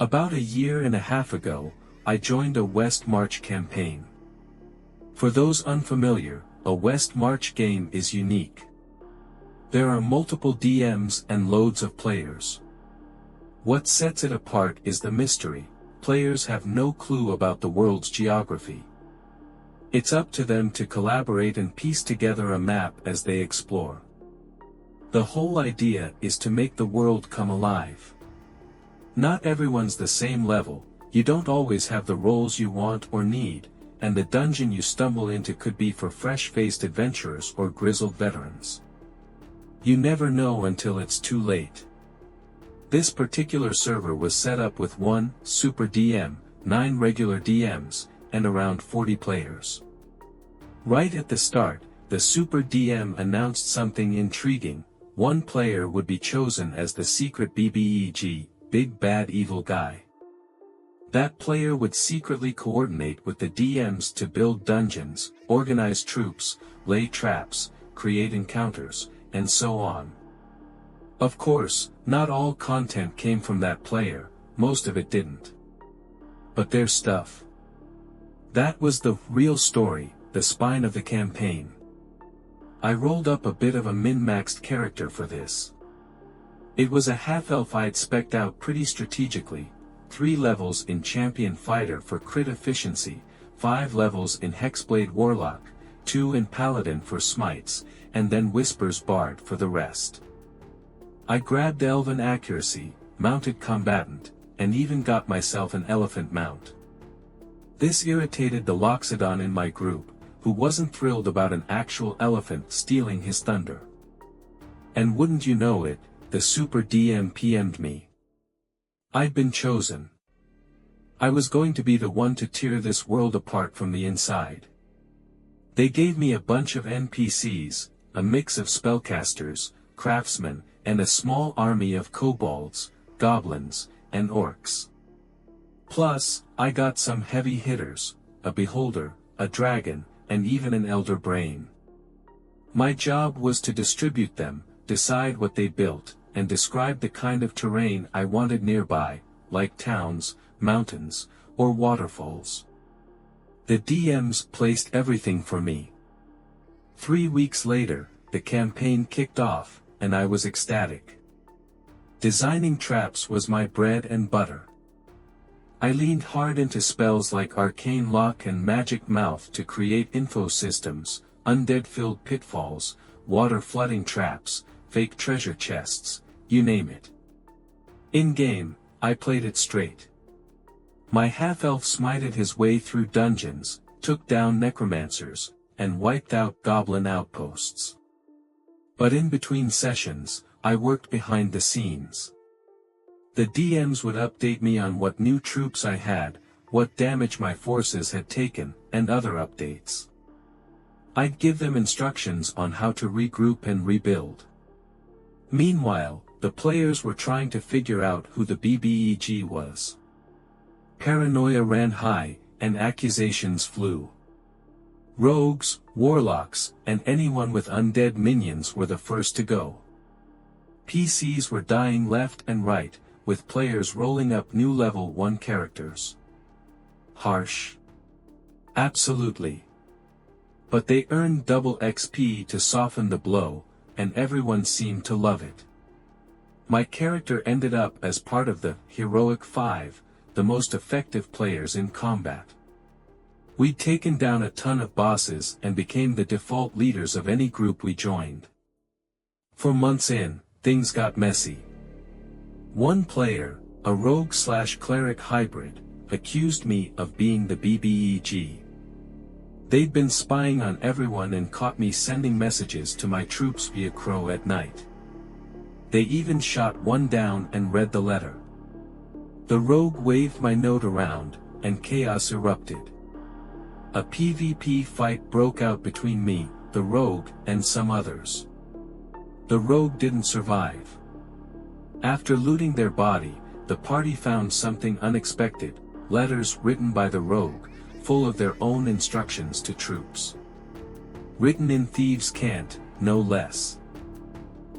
About a year and a half ago, I joined a West March campaign. For those unfamiliar, a West March game is unique. There are multiple DMs and loads of players. What sets it apart is the mystery. Players have no clue about the world's geography. It's up to them to collaborate and piece together a map as they explore. The whole idea is to make the world come alive. Not everyone's the same level, you don't always have the roles you want or need, and the dungeon you stumble into could be for fresh-faced adventurers or grizzled veterans. You never know until it's too late. This particular server was set up with 1 Super DM, 9 regular DMs, and around 40 players. Right at the start, the Super DM announced something intriguing. One player would be chosen as the secret BBEG, Big Bad Evil Guy. That player would secretly coordinate with the DMs to build dungeons, organize troops, lay traps, create encounters, and so on. Of course, not all content came from that player, most of it didn't. But their stuff. That was the real story, the spine of the campaign. I rolled up a bit of a min-maxed character for this. It was a half-elf I'd spec'd out pretty strategically, 3 levels in Champion Fighter for crit efficiency, 5 levels in Hexblade Warlock, 2 in Paladin for smites, and then Whispers Bard for the rest. I grabbed Elven Accuracy, Mounted Combatant, and even got myself an elephant mount. This irritated the Loxodon in my group, who wasn't thrilled about an actual elephant stealing his thunder. And wouldn't you know it, the Super DM PM'd me. I'd been chosen. I was going to be the one to tear this world apart from the inside. They gave me a bunch of NPCs, a mix of spellcasters, craftsmen, and a small army of kobolds, goblins, and orcs. Plus, I got some heavy hitters, a beholder, a dragon, and even an elder brain. My job was to distribute them, decide what they built, and describe the kind of terrain I wanted nearby, like towns, mountains, or waterfalls. The DMs placed everything for me. 3 weeks later, the campaign kicked off, and I was ecstatic. Designing traps was my bread and butter. I leaned hard into spells like Arcane Lock and Magic Mouth to create info systems, undead-filled pitfalls, water-flooding traps, fake treasure chests, you name it. In-game, I played it straight. My half-elf smited his way through dungeons, took down necromancers, and wiped out goblin outposts. But in between sessions, I worked behind the scenes. The DMs would update me on what new troops I had, what damage my forces had taken, and other updates. I'd give them instructions on how to regroup and rebuild. Meanwhile, the players were trying to figure out who the BBEG was. Paranoia ran high, and accusations flew. Rogues, warlocks, and anyone with undead minions were the first to go. PCs were dying left and right, with players rolling up new level 1 characters. Harsh. Absolutely. But they earned double XP to soften the blow, and everyone seemed to love it. My character ended up as part of the Heroic 5, the most effective players in combat. We'd taken down a ton of bosses and became the default leaders of any group we joined. For months in, things got messy. One player, a rogue/cleric hybrid, accused me of being the BBEG. They'd been spying on everyone and caught me sending messages to my troops via Crow at night. They even shot one down and read the letter. The rogue waved my note around, and chaos erupted. A PvP fight broke out between me, the rogue, and some others. The rogue didn't survive. After looting their body, the party found something unexpected, letters written by the rogue, full of their own instructions to troops. Written in thieves' cant, no less.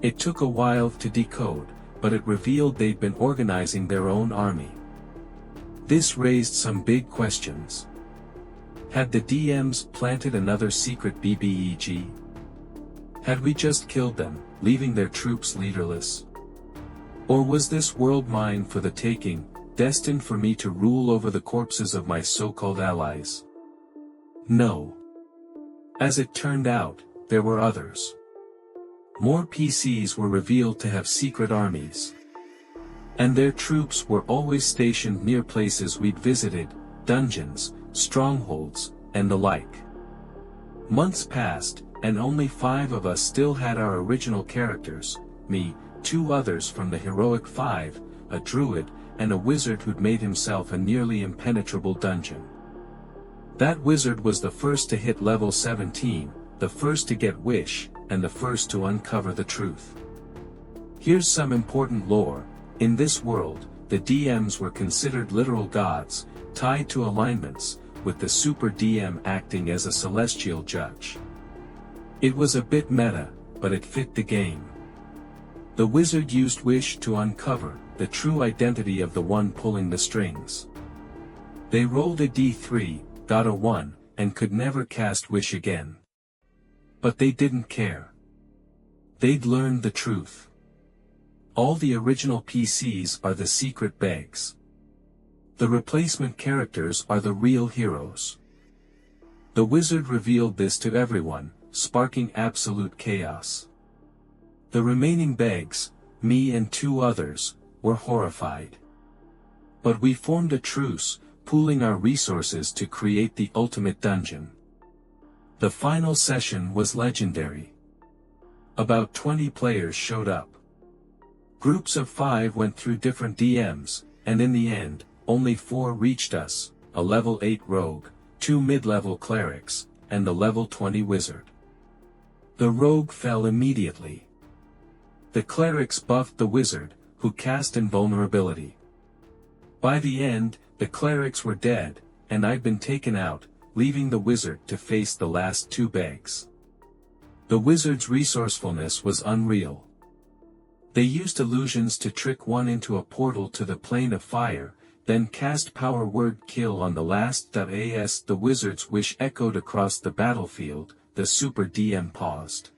It took a while to decode, but it revealed they'd been organizing their own army. This raised some big questions. Had the DMs planted another secret BBEG? Had we just killed them, leaving their troops leaderless? Or was this world mine for the taking, destined for me to rule over the corpses of my so-called allies? No. As it turned out, there were others. More PCs were revealed to have secret armies. And their troops were always stationed near places we'd visited, dungeons, strongholds, and the like. Months passed, and only 5 of us still had our original characters, me, 2 others from the heroic 5, a druid, and a wizard who'd made himself a nearly impenetrable dungeon. That wizard was the first to hit level 17, the first to get wish, and the first to uncover the truth. Here's some important lore. In this world, the DMs were considered literal gods, tied to alignments, with the super DM acting as a celestial judge. It was a bit meta, but it fit the game. The wizard used wish to uncover the true identity of the one pulling the strings. They rolled a d3, got a 1, and could never cast wish again. But they didn't care. They'd learned the truth. All the original PCs are the secret BEGs. The replacement characters are the real heroes. The wizard revealed this to everyone, sparking absolute chaos. The remaining BEGs, me and 2 others, were horrified. But we formed a truce, pooling our resources to create the ultimate dungeon. The final session was legendary. About 20 players showed up. Groups of 5 went through different DMs, and in the end, only 4 reached us, a level 8 rogue, 2 mid-level clerics, and the level 20 wizard. The rogue fell immediately. The clerics buffed the wizard, who cast invulnerability. By the end, the clerics were dead, and I'd been taken out, leaving the wizard to face the last 2 BEGs. The wizard's resourcefulness was unreal. They used illusions to trick one into a portal to the plane of fire, then cast power word kill on the last. As the wizard's wish echoed across the battlefield, the super DM paused.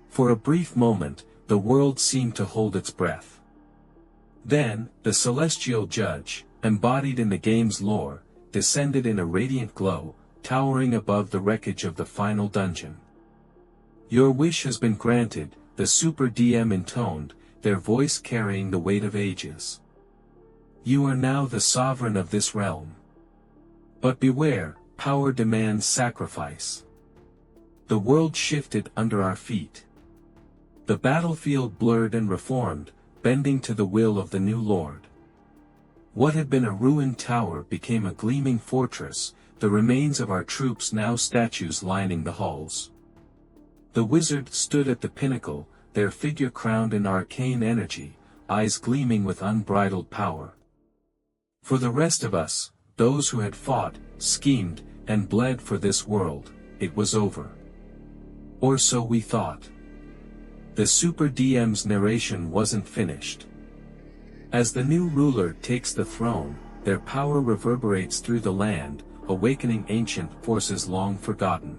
For a brief moment, the world seemed to hold its breath. Then, the celestial judge, embodied in the game's lore, descended in a radiant glow, towering above the wreckage of the final dungeon. "Your wish has been granted," the super DM intoned, their voice carrying the weight of ages. "You are now the sovereign of this realm. But beware, power demands sacrifice." The world shifted under our feet. The battlefield blurred and reformed, bending to the will of the new lord. What had been a ruined tower became a gleaming fortress, the remains of our troops now statues lining the halls. The wizard stood at the pinnacle, their figure crowned in arcane energy, eyes gleaming with unbridled power. For the rest of us, those who had fought, schemed, and bled for this world, it was over. Or so we thought. The Super DM's narration wasn't finished. As the new ruler takes the throne, their power reverberates through the land, awakening ancient forces long forgotten.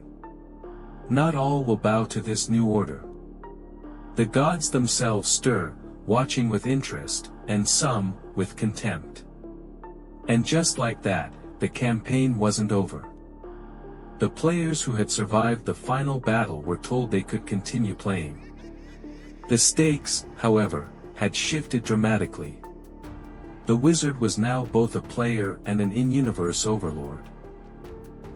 Not all will bow to this new order. The gods themselves stir, watching with interest, and some, with contempt. And just like that, the campaign wasn't over. The players who had survived the final battle were told they could continue playing. The stakes, however, had shifted dramatically. The wizard was now both a player and an in-universe overlord.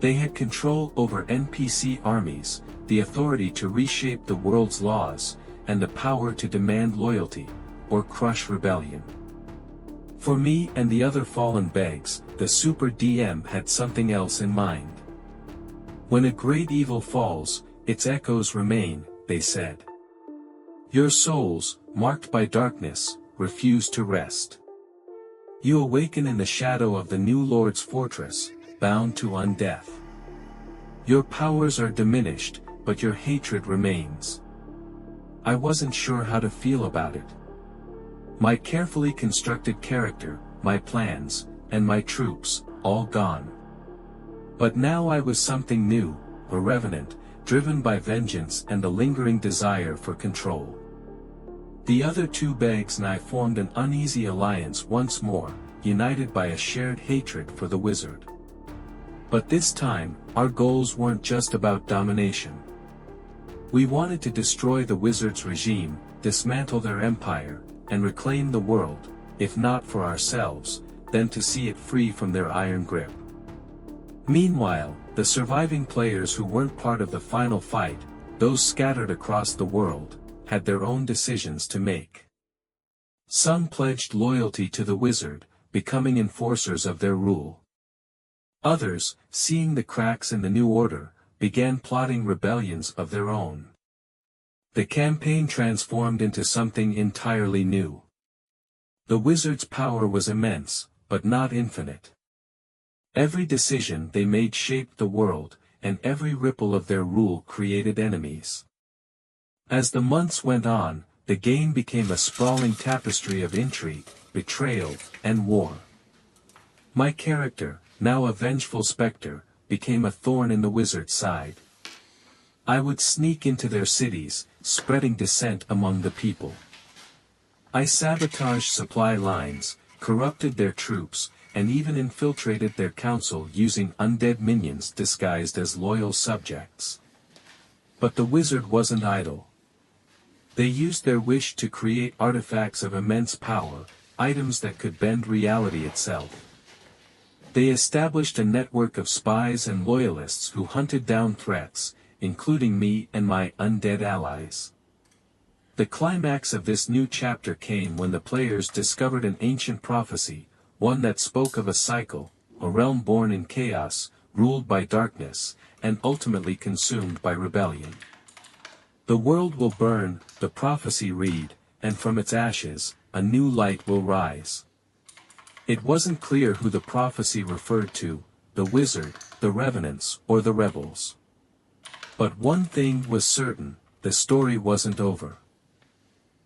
They had control over NPC armies, the authority to reshape the world's laws, and the power to demand loyalty, or crush rebellion. For me and the other fallen BEGs, the Super DM had something else in mind. When a great evil falls, its echoes remain, they said. Your souls, marked by darkness, refuse to rest. You awaken in the shadow of the new Lord's fortress, bound to undeath. Your powers are diminished, but your hatred remains. I wasn't sure how to feel about it. My carefully constructed character, my plans, and my troops, all gone. But now I was something new, a revenant, driven by vengeance and a lingering desire for control. The other two BBEGs and I formed an uneasy alliance once more, united by a shared hatred for the wizard. But this time, our goals weren't just about domination. We wanted to destroy the wizard's regime, dismantle their empire, and reclaim the world, if not for ourselves, then to see it free from their iron grip. Meanwhile, the surviving players who weren't part of the final fight, those scattered across the world, had their own decisions to make. Some pledged loyalty to the wizard, becoming enforcers of their rule. Others, seeing the cracks in the new order, began plotting rebellions of their own. The campaign transformed into something entirely new. The wizard's power was immense, but not infinite. Every decision they made shaped the world, and every ripple of their rule created enemies. As the months went on, the game became a sprawling tapestry of intrigue, betrayal, and war. My character, now a vengeful specter, became a thorn in the wizard's side. I would sneak into their cities, spreading dissent among the people. I sabotaged supply lines, corrupted their troops, and even infiltrated their council using undead minions disguised as loyal subjects. But the wizard wasn't idle. They used their wish to create artifacts of immense power, items that could bend reality itself. They established a network of spies and loyalists who hunted down threats, including me and my undead allies. The climax of this new chapter came when the players discovered an ancient prophecy, one that spoke of a cycle, a realm born in chaos, ruled by darkness, and ultimately consumed by rebellion. The world will burn, the prophecy read, and from its ashes, a new light will rise. It wasn't clear who the prophecy referred to, the wizard, the revenants, or the rebels. But one thing was certain, the story wasn't over.